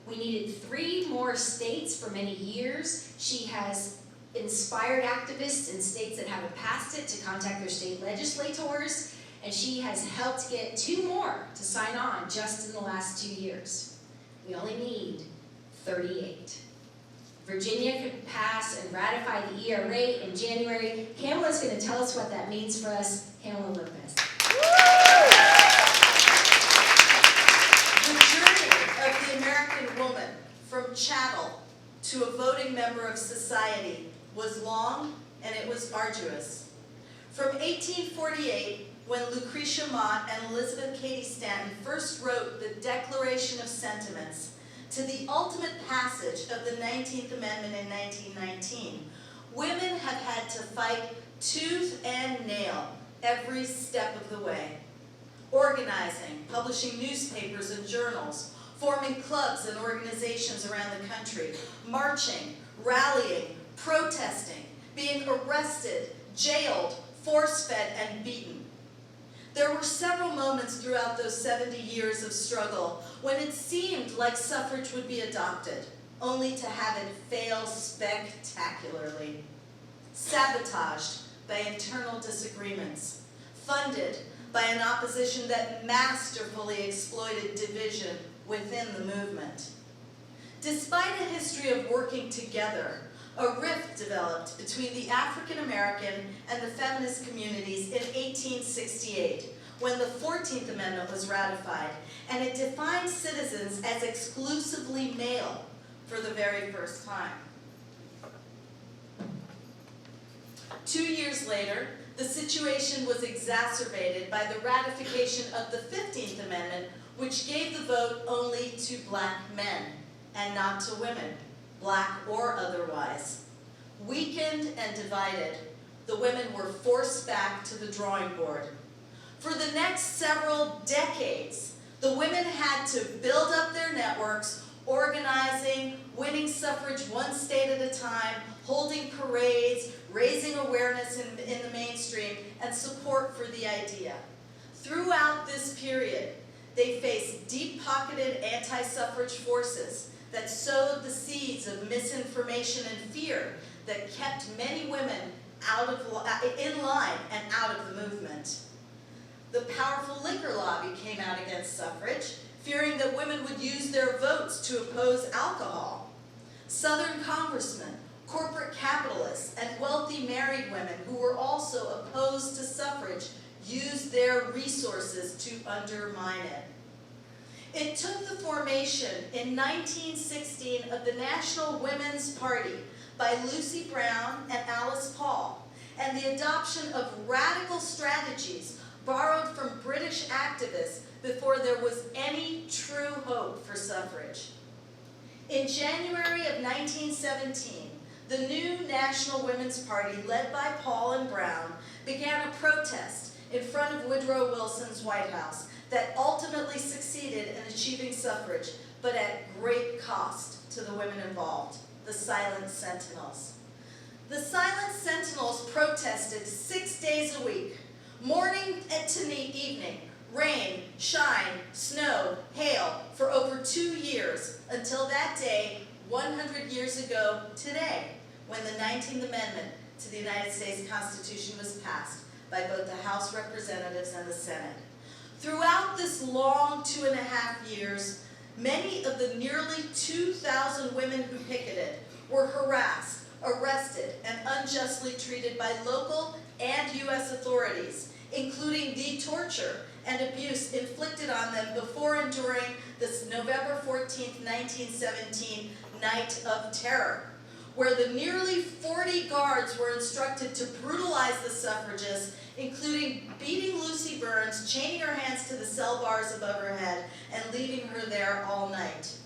We needed 3 more states for many years. She has inspired activists in states that haven't passed it to contact their state legislators, and she has helped get 2 more to sign on just in the last 2 years. We only need 38. Virginia could pass and ratify the ERA in January. Kamala's going to tell us what that means for us. Kamala Lopez. The journey of the American woman from chattel to a voting member of society was long and it was arduous. From 1848, when Lucretia Mott and Elizabeth Cady Stanton first wrote the Declaration of Sentiments, to the ultimate passage of the 19th Amendment in 1919, women have had to fight tooth and nail every step of the way. Organizing, publishing newspapers and journals, forming clubs and organizations around the country, marching, rallying, protesting, being arrested, jailed, force-fed, and beaten. There were several moments throughout those 70 years of struggle when it seemed like suffrage would be adopted, only to have it fail spectacularly. Sabotaged by internal disagreements, funded by an opposition that masterfully exploited division within the movement. Despite a history of working together, a rift developed between the African American and the feminist communities in 1868, when the 14th Amendment was ratified, and it defined citizens as exclusively male for the very first time. 2 years later, the situation was exacerbated by the ratification of the 15th Amendment, which gave the vote only to black men and not to women, black or otherwise. Weakened and divided, the women were forced back to the drawing board. For the next several decades, the women had to build up their networks, organizing, winning suffrage one state at a time, holding parades, raising awareness in the mainstream, and support for the idea. Throughout this period, they faced deep-pocketed anti-suffrage forces that sowed the seeds of misinformation and fear that kept many women in line and out of the movement. The powerful liquor lobby came out against suffrage, fearing that women would use their votes to oppose alcohol. Southern congressmen, corporate capitalists, and wealthy married women who were also opposed to suffrage used their resources to undermine it. It took the formation in 1916 of the National Women's Party by Lucy Brown and Alice Paul, and the adoption of radical strategies borrowed from British activists before there was any true hope for suffrage. In January of 1917, the new National Women's Party, led by Paul and Brown, began a protest in front of Woodrow Wilson's White House that ultimately succeeded in achieving suffrage, but at great cost to the women involved, the Silent Sentinels. The Silent Sentinels protested 6 days a week, morning to evening, rain, shine, snow, hail, for over 2 years, until that day, 100 years ago today, when the 19th Amendment to the United States Constitution was passed by both the House Representatives and the Senate. Throughout this long 2.5 years, many of the nearly 2,000 women who picketed were harassed, arrested, and unjustly treated by local and U.S. authorities, including the torture and abuse inflicted on them before and during this November 14, 1917 Night of Terror, where the nearly 40 guards were instructed to brutalize the suffragists, including beating Lucy Burns, chaining her hands to the cell bars above her head, and leaving her there all night.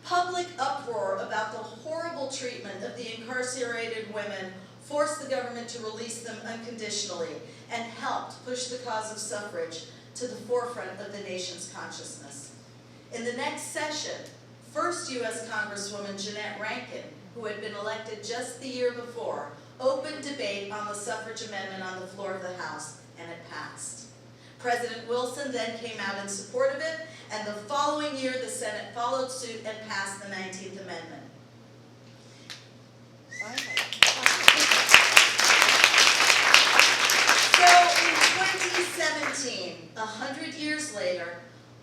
Public uproar about the horrible treatment of the incarcerated women forced the government to release them unconditionally and helped push the cause of suffrage to the forefront of the nation's consciousness. In the next session, first U.S. Congresswoman Jeanette Rankin, who had been elected just the year before, opened debate on the suffrage amendment on the floor of the House, and it passed. President Wilson then came out in support of it, and the following year the Senate followed suit and passed the 19th Amendment. So in 2017, 100 years later,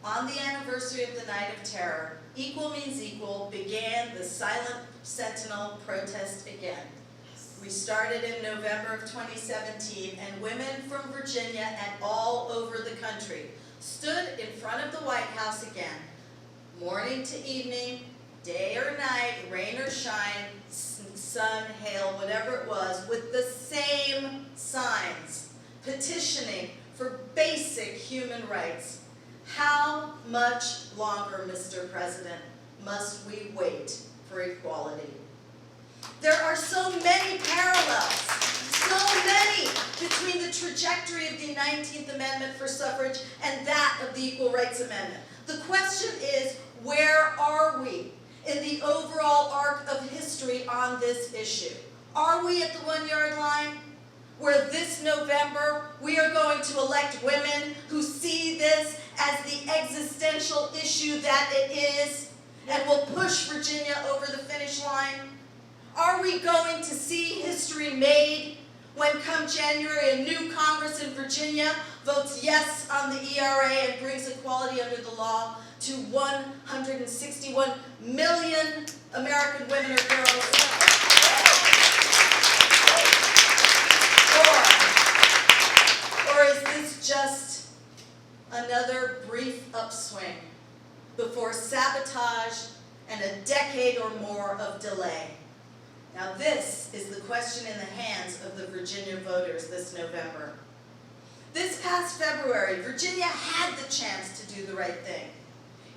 on the anniversary of the Night of Terror, Equal Means Equal began the Silent Sentinel protest again. We started in November of 2017, and women from Virginia and all over the country stood in front of the White House again, morning to evening, day or night, rain or shine, sun, hail, whatever it was, with the same signs, petitioning for basic human rights. How much longer, Mr. President, must we wait for equality? There are so many parallels, so many, between the trajectory of the 19th Amendment for suffrage and that of the Equal Rights Amendment. The question is, where are we in the overall arc of history on this issue? Are we at the 1-yard line, where this November we are going to elect women who see this as the existential issue that it is and will push Virginia over the finish line? Are we going to see history made when, come January, a new Congress in Virginia votes yes on the ERA and brings equality under the law to 161 million American women or girls? Or is this just another brief upswing before sabotage and a decade or more of delay? Now this is the question in the hands of the Virginia voters this November. This past February, Virginia had the chance to do the right thing.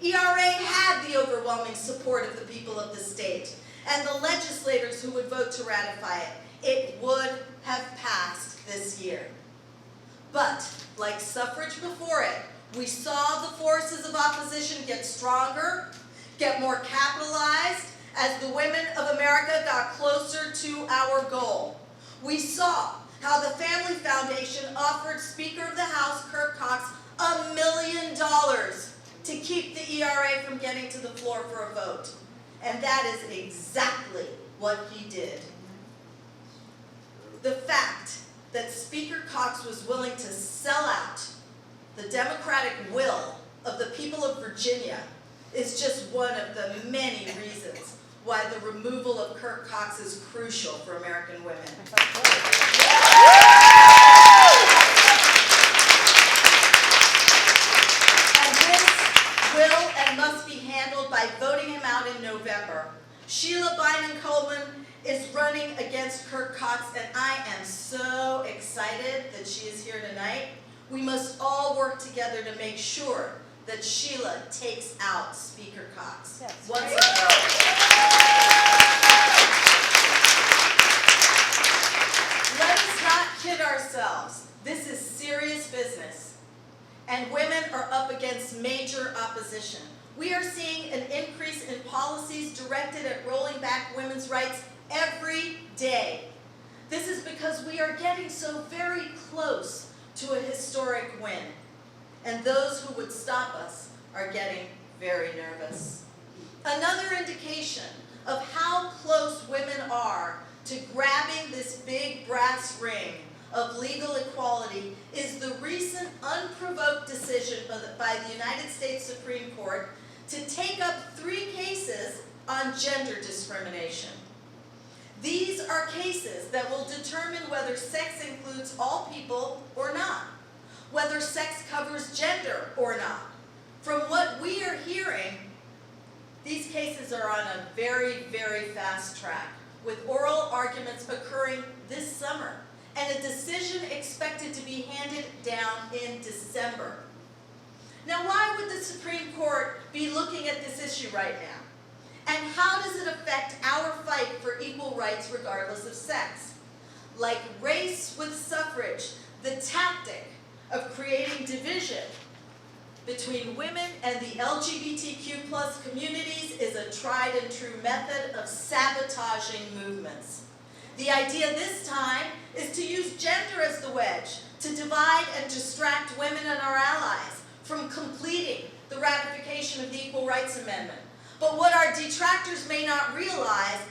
ERA had the overwhelming support of the people of the state and the legislators who would vote to ratify it. It would have passed this year. But, like suffrage before it, we saw the forces of opposition get stronger, get more capitalized, as the women of America got closer to our goal. We saw how the Family Foundation offered Speaker of the House, Kirk Cox, $1 million to keep the ERA from getting to the floor for a vote. And that is exactly what he did. The fact that Speaker Cox was willing to sell out the democratic will of the people of Virginia is just one of the many reasons why the removal of Kirk Cox is crucial for American women. And this will and must be handled by voting him out in November. Sheila Bynum-Coleman is running against Kirk Cox, and I am so excited that she is here tonight. We must all work together to make sure that Sheila takes out Speaker Cox once and for all. Let us not kid ourselves. This is serious business, and women are up against major opposition. We are seeing an increase in policies directed at rolling back women's rights every day. This is because we are getting so very close to a historic win, and those who would stop us are getting very nervous. Another indication of how close women are to grabbing this big brass ring of legal equality is the recent unprovoked decision by the United States Supreme Court to take up 3 cases on gender discrimination. These are cases that will determine whether sex includes all people or not, whether sex covers gender or not. From what we are hearing, these cases are on a very, very fast track, with oral arguments occurring this summer and a decision expected to be handed down in December. Now, why would the Supreme Court be looking at this issue right now? And how does it affect our fight for equal rights regardless of sex? Like race with suffrage, the tactic of creating division between women and the LGBTQ+ communities is a tried and true method of sabotaging movements. The idea this time is to use gender as the wedge, to divide and distract women and our allies from completing the ratification of the Equal Rights Amendment. But what our detractors may not realize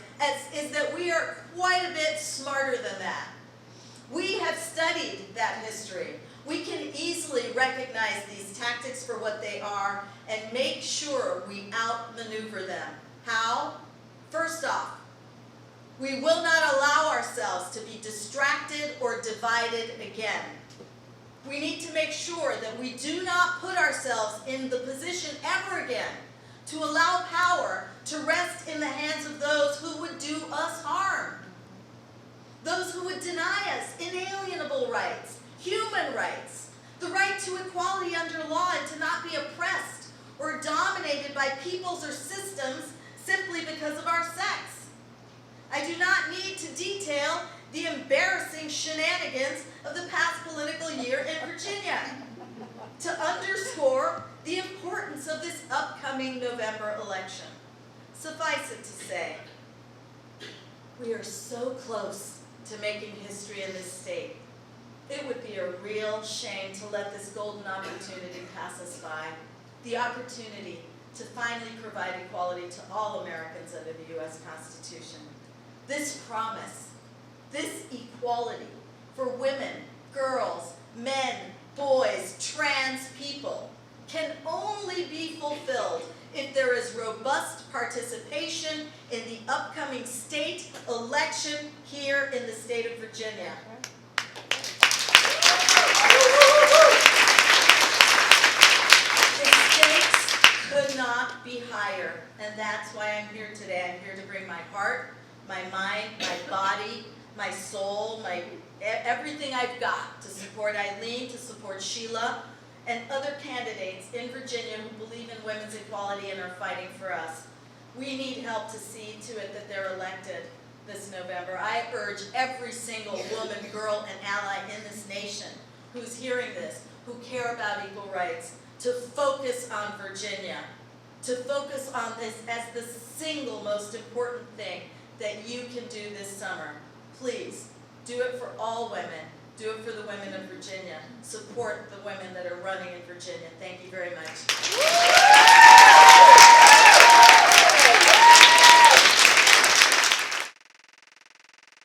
is that we are quite a bit smarter than that. We have studied that history. We can easily recognize these tactics for what they are and make sure we outmaneuver them. How? First off, we will not allow ourselves to be distracted or divided again. We need to make sure that we do not put ourselves in the position ever again to allow power to rest in the hands of those who would do us harm. Those who would deny us inalienable rights, human rights, the right to equality under law and to not be oppressed or dominated by peoples or systems simply because of our sex. I do not need to detail the embarrassing shenanigans of the past political year in Virginia to underscore the importance of this upcoming November election. Suffice it to say, we are so close to making history in this state. It would be a real shame to let this golden opportunity pass us by. The opportunity to finally provide equality to all Americans under the U.S. Constitution. This promise, this equality for women, girls, men, boys, trans people can only be fulfilled if there is robust participation in the upcoming state election here in the state of Virginia. The stakes could not be higher, and that's why I'm here today. I'm here to bring my heart, my mind, my body, my soul, everything I've got to support Eileen, to support Sheila, and other candidates in Virginia who believe in women's equality and are fighting for us. We need help to see to it that they're elected this November. I urge every single woman, girl, and ally in this nation who's hearing this, who care about equal rights, to focus on Virginia, to focus on this as the single most important thing that you can do this summer. Please, do it for all women. Do it for the women of Virginia. Support the women that are running in Virginia. Thank you very much.